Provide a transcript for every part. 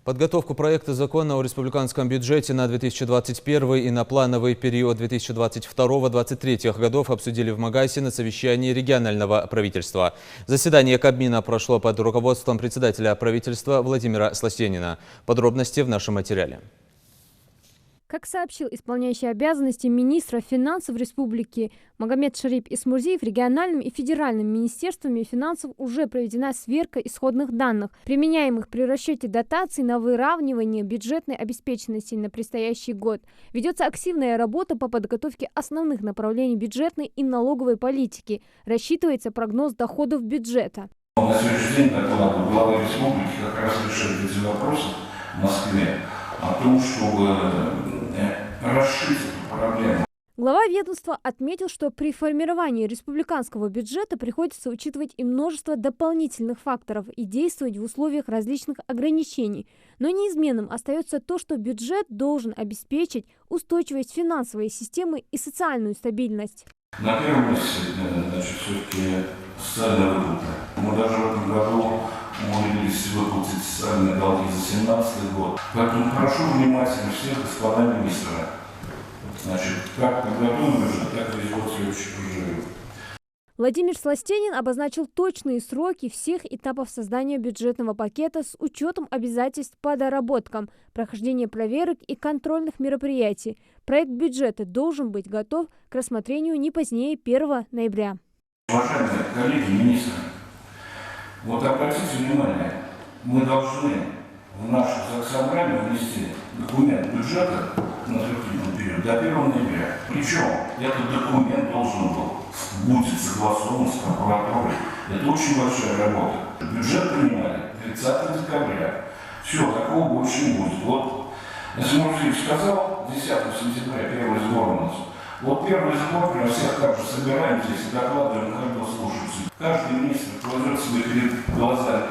Подготовку проекта закона о республиканском бюджете на 2021 и на плановый период 2022-2023 годов обсудили в Магасе на совещании регионального правительства. Заседание Кабмина прошло под руководством председателя правительства Владимира Сластенина. Подробности в нашем материале. Как сообщил исполняющий обязанности министра финансов республики Магомед Шарип Исмурзиев, региональным и федеральным министерствами финансов уже проведена сверка исходных данных, применяемых при расчете дотаций на выравнивание бюджетной обеспеченности на предстоящий год. Ведется активная работа по подготовке основных направлений бюджетной и налоговой политики. Рассчитывается прогноз доходов бюджета. На сегодняшний день доклад главы республики как раз решает эти вопросы в Москве о том, чтобы расшить эту проблему. Глава ведомства отметил, что при формировании республиканского бюджета приходится учитывать и множество дополнительных факторов и действовать в условиях различных ограничений. Но неизменным остается то, что бюджет должен обеспечить устойчивость финансовой системы и социальную стабильность. На первом месте, все-таки социальная выплата. Мы даже в этом году умудрились выплатить социальные долги за 2017 год. Поэтому прошу внимательно всех, господа министры. Как подготовим бюджет, так и весь год следующий проживем. Владимир Сластенин обозначил точные сроки всех этапов создания бюджетного пакета с учетом обязательств по доработкам, прохождения проверок и контрольных мероприятий. Проект бюджета должен быть готов к рассмотрению не позднее 1 ноября. Уважаемые коллеги, министры, вот обратите внимание, мы должны в наше собрание внести документ бюджета на трехлетний период до 1 ноября. Причем этот документ должен будет согласован с прокуратурой. Это очень большая работа. Бюджет принимали 30 декабря. Все, такого больше не будет. Вот, если Мурзиев сказал, 10 сентября первый сбор у нас. Вот первый сбор, мы всех также собираем здесь и докладываем, каждого слушателя. Каждый министр кладет себе перед глазами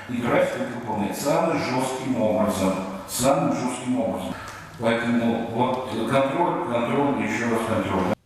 и график выполняет самым жестким образом. Самым жестким образом. Поэтому вот контроль, еще раз контроль.